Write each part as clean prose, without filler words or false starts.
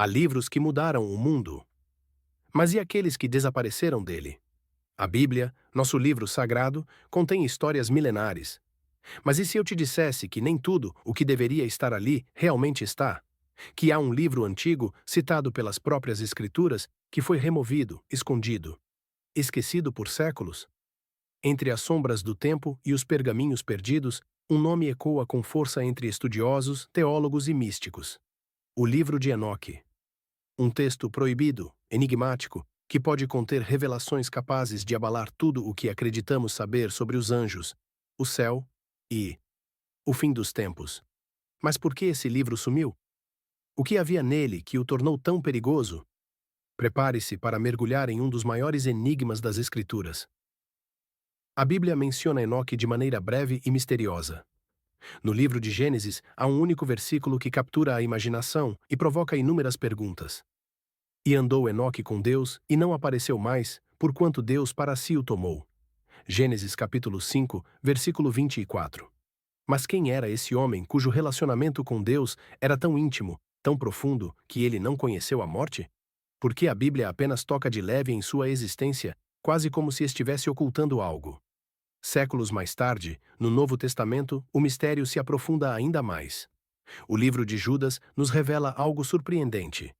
Há livros que mudaram o mundo. Mas e aqueles que desapareceram dele? A Bíblia, nosso livro sagrado, contém histórias milenares. Mas e se eu te dissesse que nem tudo o que deveria estar ali realmente está? Que há um livro antigo, citado pelas próprias Escrituras, que foi removido, escondido, esquecido por séculos? Entre as sombras do tempo e os pergaminhos perdidos, um nome ecoa com força entre estudiosos, teólogos e místicos. O livro de Enoque. Um texto proibido, enigmático, que pode conter revelações capazes de abalar tudo o que acreditamos saber sobre os anjos, o céu e o fim dos tempos. Mas por que esse livro sumiu? O que havia nele que o tornou tão perigoso? Prepare-se para mergulhar em um dos maiores enigmas das Escrituras. A Bíblia menciona Enoque de maneira breve e misteriosa. No livro de Gênesis, há um único versículo que captura a imaginação e provoca inúmeras perguntas. E andou Enoque com Deus, e não apareceu mais, porquanto Deus para si o tomou. Gênesis capítulo 5, versículo 24. Mas quem era esse homem cujo relacionamento com Deus era tão íntimo, tão profundo, que ele não conheceu a morte? Por que a Bíblia apenas toca de leve em sua existência, quase como se estivesse ocultando algo? Séculos mais tarde, no Novo Testamento, o mistério se aprofunda ainda mais. O livro de Judas nos revela algo surpreendente.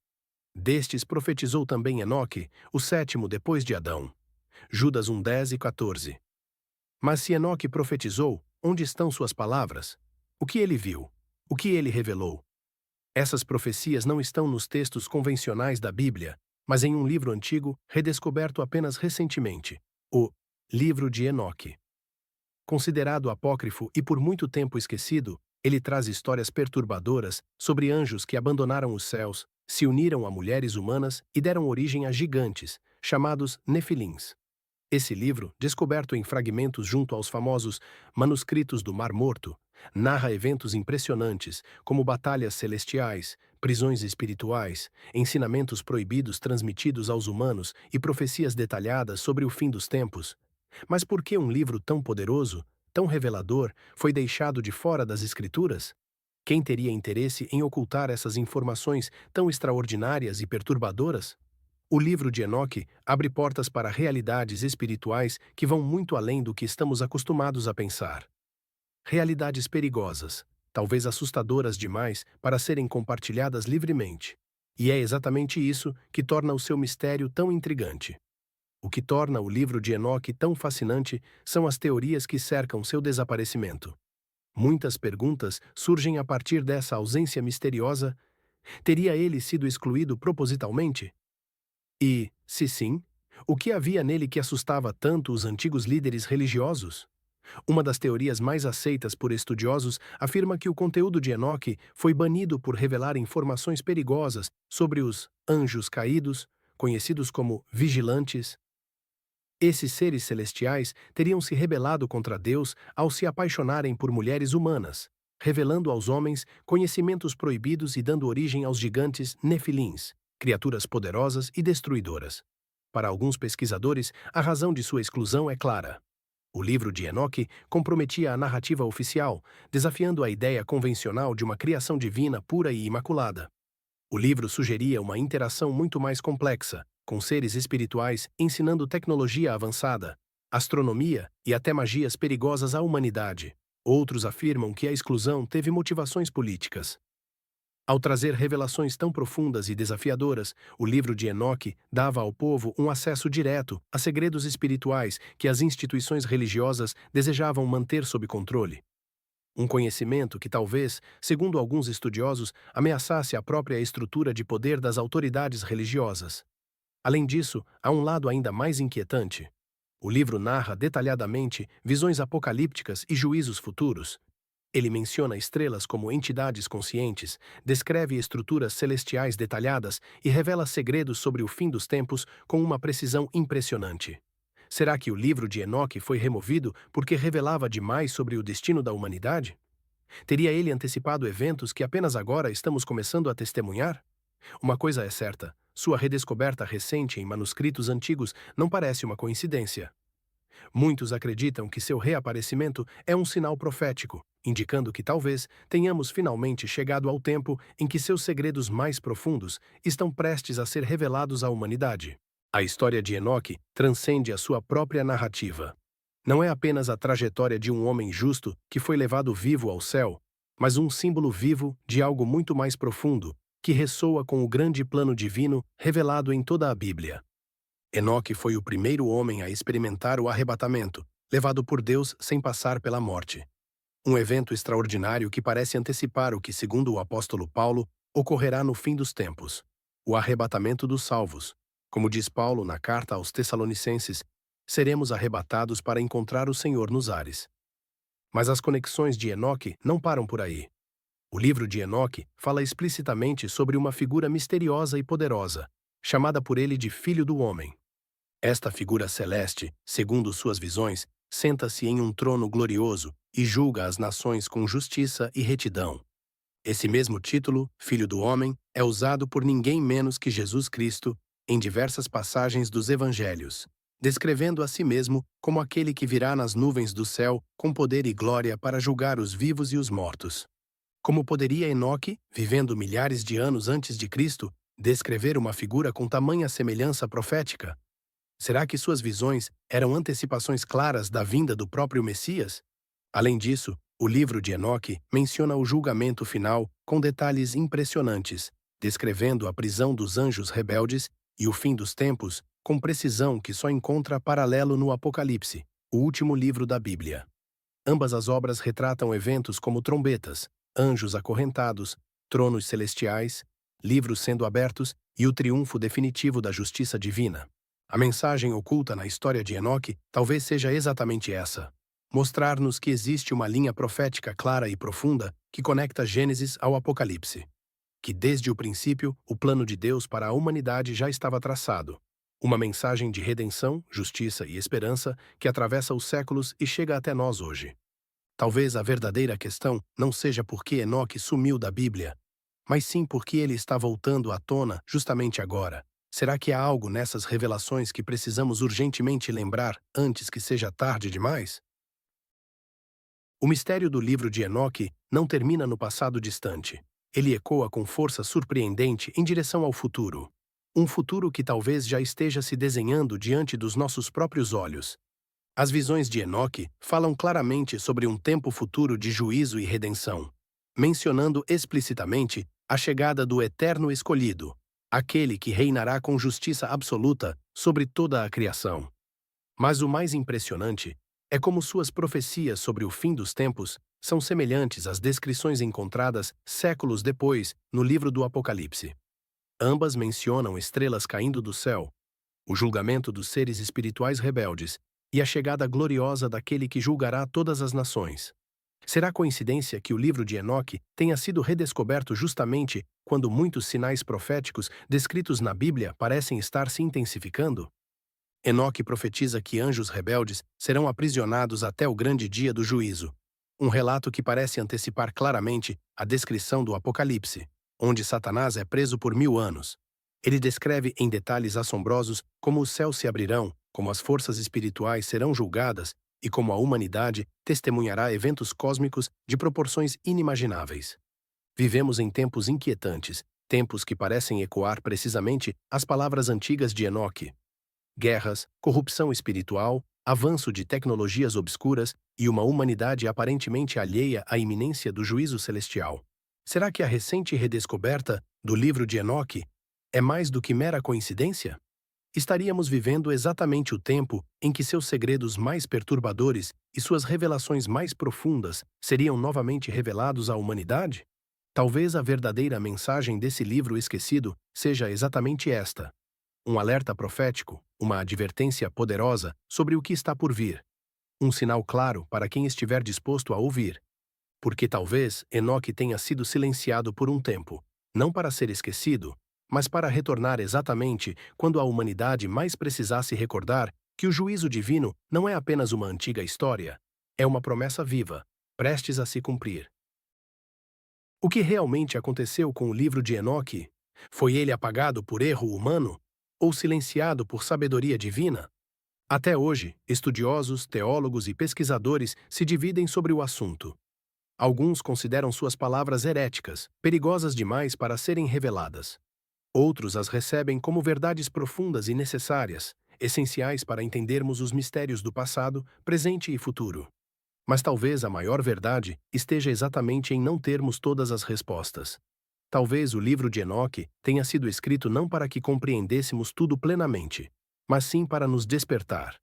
Destes profetizou também Enoque, o sétimo depois de Adão. Judas 1, 10 e 14. Mas se Enoque profetizou, onde estão suas palavras? O que ele viu? O que ele revelou? Essas profecias não estão nos textos convencionais da Bíblia, mas em um livro antigo, redescoberto apenas recentemente, o Livro de Enoque. Considerado apócrifo e por muito tempo esquecido, ele traz histórias perturbadoras sobre anjos que abandonaram os céus, se uniram a mulheres humanas e deram origem a gigantes, chamados Nefilins. Esse livro, descoberto em fragmentos junto aos famosos manuscritos do Mar Morto, narra eventos impressionantes, como batalhas celestiais, prisões espirituais, ensinamentos proibidos transmitidos aos humanos e profecias detalhadas sobre o fim dos tempos. Mas por que um livro tão poderoso, tão revelador, foi deixado de fora das Escrituras? Quem teria interesse em ocultar essas informações tão extraordinárias e perturbadoras? O livro de Enoque abre portas para realidades espirituais que vão muito além do que estamos acostumados a pensar. Realidades perigosas, talvez assustadoras demais para serem compartilhadas livremente. E é exatamente isso que torna o seu mistério tão intrigante. O que torna o livro de Enoque tão fascinante são as teorias que cercam seu desaparecimento. Muitas perguntas surgem a partir dessa ausência misteriosa. Teria ele sido excluído propositalmente? E, se sim, o que havia nele que assustava tanto os antigos líderes religiosos? Uma das teorias mais aceitas por estudiosos afirma que o conteúdo de Enoque foi banido por revelar informações perigosas sobre os anjos caídos, conhecidos como vigilantes. Esses seres celestiais teriam se rebelado contra Deus ao se apaixonarem por mulheres humanas, revelando aos homens conhecimentos proibidos e dando origem aos gigantes Nefilins, criaturas poderosas e destruidoras. Para alguns pesquisadores, a razão de sua exclusão é clara. O livro de Enoque comprometia a narrativa oficial, desafiando a ideia convencional de uma criação divina pura e imaculada. O livro sugeria uma interação muito mais complexa, com seres espirituais ensinando tecnologia avançada, astronomia e até magias perigosas à humanidade. Outros afirmam que a exclusão teve motivações políticas. Ao trazer revelações tão profundas e desafiadoras, o livro de Enoque dava ao povo um acesso direto a segredos espirituais que as instituições religiosas desejavam manter sob controle. Um conhecimento que talvez, segundo alguns estudiosos, ameaçasse a própria estrutura de poder das autoridades religiosas. Além disso, há um lado ainda mais inquietante. O livro narra detalhadamente visões apocalípticas e juízos futuros. Ele menciona estrelas como entidades conscientes, descreve estruturas celestiais detalhadas e revela segredos sobre o fim dos tempos com uma precisão impressionante. Será que o livro de Enoque foi removido porque revelava demais sobre o destino da humanidade? Teria ele antecipado eventos que apenas agora estamos começando a testemunhar? Uma coisa é certa, sua redescoberta recente em manuscritos antigos não parece uma coincidência. Muitos acreditam que seu reaparecimento é um sinal profético, indicando que talvez tenhamos finalmente chegado ao tempo em que seus segredos mais profundos estão prestes a ser revelados à humanidade. A história de Enoque transcende a sua própria narrativa. Não é apenas a trajetória de um homem justo que foi levado vivo ao céu, mas um símbolo vivo de algo muito mais profundo, que ressoa com o grande plano divino revelado em toda a Bíblia. Enoque foi o primeiro homem a experimentar o arrebatamento, levado por Deus sem passar pela morte. Um evento extraordinário que parece antecipar o que, segundo o apóstolo Paulo, ocorrerá no fim dos tempos: o arrebatamento dos salvos. Como diz Paulo na carta aos Tessalonicenses, seremos arrebatados para encontrar o Senhor nos ares. Mas as conexões de Enoque não param por aí. O livro de Enoque fala explicitamente sobre uma figura misteriosa e poderosa, chamada por ele de Filho do Homem. Esta figura celeste, segundo suas visões, senta-se em um trono glorioso e julga as nações com justiça e retidão. Esse mesmo título, Filho do Homem, é usado por ninguém menos que Jesus Cristo em diversas passagens dos Evangelhos, descrevendo a si mesmo como aquele que virá nas nuvens do céu com poder e glória para julgar os vivos e os mortos. Como poderia Enoque, vivendo milhares de anos antes de Cristo, descrever uma figura com tamanha semelhança profética? Será que suas visões eram antecipações claras da vinda do próprio Messias? Além disso, o livro de Enoque menciona o julgamento final com detalhes impressionantes, descrevendo a prisão dos anjos rebeldes e o fim dos tempos com precisão que só encontra paralelo no Apocalipse, o último livro da Bíblia. Ambas as obras retratam eventos como trombetas, anjos acorrentados, tronos celestiais, livros sendo abertos e o triunfo definitivo da justiça divina. A mensagem oculta na história de Enoque talvez seja exatamente essa: mostrar-nos que existe uma linha profética clara e profunda que conecta Gênesis ao Apocalipse. Que desde o princípio o plano de Deus para a humanidade já estava traçado. Uma mensagem de redenção, justiça e esperança que atravessa os séculos e chega até nós hoje. Talvez a verdadeira questão não seja por que Enoque sumiu da Bíblia, mas sim porque ele está voltando à tona justamente agora. Será que há algo nessas revelações que precisamos urgentemente lembrar antes que seja tarde demais? O mistério do livro de Enoque não termina no passado distante. Ele ecoa com força surpreendente em direção ao futuro. Um futuro que talvez já esteja se desenhando diante dos nossos próprios olhos. As visões de Enoque falam claramente sobre um tempo futuro de juízo e redenção, mencionando explicitamente a chegada do Eterno Escolhido, aquele que reinará com justiça absoluta sobre toda a criação. Mas o mais impressionante é como suas profecias sobre o fim dos tempos são semelhantes às descrições encontradas séculos depois no livro do Apocalipse. Ambas mencionam estrelas caindo do céu, o julgamento dos seres espirituais rebeldes e a chegada gloriosa daquele que julgará todas as nações. Será coincidência que o livro de Enoque tenha sido redescoberto justamente quando muitos sinais proféticos descritos na Bíblia parecem estar se intensificando? Enoque profetiza que anjos rebeldes serão aprisionados até o grande dia do juízo, um relato que parece antecipar claramente a descrição do Apocalipse, onde Satanás é preso por 1000 anos. Ele descreve em detalhes assombrosos como os céus se abrirão, como as forças espirituais serão julgadas e como a humanidade testemunhará eventos cósmicos de proporções inimagináveis. Vivemos em tempos inquietantes, tempos que parecem ecoar precisamente as palavras antigas de Enoque. Guerras, corrupção espiritual, avanço de tecnologias obscuras e uma humanidade aparentemente alheia à iminência do juízo celestial. Será que a recente redescoberta do livro de Enoque é mais do que mera coincidência? Estaríamos vivendo exatamente o tempo em que seus segredos mais perturbadores e suas revelações mais profundas seriam novamente revelados à humanidade? Talvez a verdadeira mensagem desse livro esquecido seja exatamente esta: um alerta profético, uma advertência poderosa sobre o que está por vir. Um sinal claro para quem estiver disposto a ouvir. Porque talvez Enoque tenha sido silenciado por um tempo, não para ser esquecido, mas para retornar exatamente quando a humanidade mais precisasse recordar que o juízo divino não é apenas uma antiga história, é uma promessa viva, prestes a se cumprir. O que realmente aconteceu com o livro de Enoque? Foi ele apagado por erro humano? Ou silenciado por sabedoria divina? Até hoje, estudiosos, teólogos e pesquisadores se dividem sobre o assunto. Alguns consideram suas palavras heréticas, perigosas demais para serem reveladas. Outros as recebem como verdades profundas e necessárias, essenciais para entendermos os mistérios do passado, presente e futuro. Mas talvez a maior verdade esteja exatamente em não termos todas as respostas. Talvez o livro de Enoque tenha sido escrito não para que compreendêssemos tudo plenamente, mas sim para nos despertar,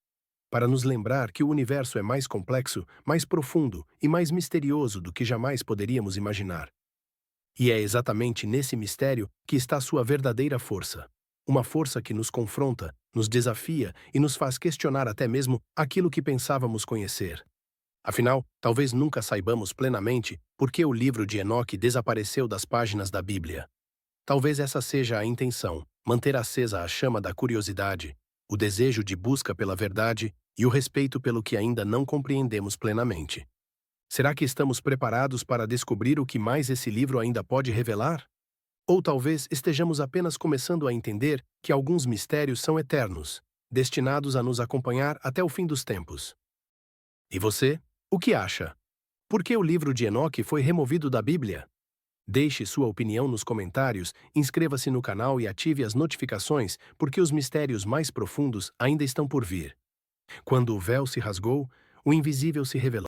para nos lembrar que o universo é mais complexo, mais profundo e mais misterioso do que jamais poderíamos imaginar. E é exatamente nesse mistério que está sua verdadeira força. Uma força que nos confronta, nos desafia e nos faz questionar até mesmo aquilo que pensávamos conhecer. Afinal, talvez nunca saibamos plenamente por que o livro de Enoque desapareceu das páginas da Bíblia. Talvez essa seja a intenção, manter acesa a chama da curiosidade, o desejo de busca pela verdade e o respeito pelo que ainda não compreendemos plenamente. Será que estamos preparados para descobrir o que mais esse livro ainda pode revelar? Ou talvez estejamos apenas começando a entender que alguns mistérios são eternos, destinados a nos acompanhar até o fim dos tempos. E você? O que acha? Por que o livro de Enoque foi removido da Bíblia? Deixe sua opinião nos comentários, inscreva-se no canal e ative as notificações, porque os mistérios mais profundos ainda estão por vir. Quando o véu se rasgou, o invisível se revelou.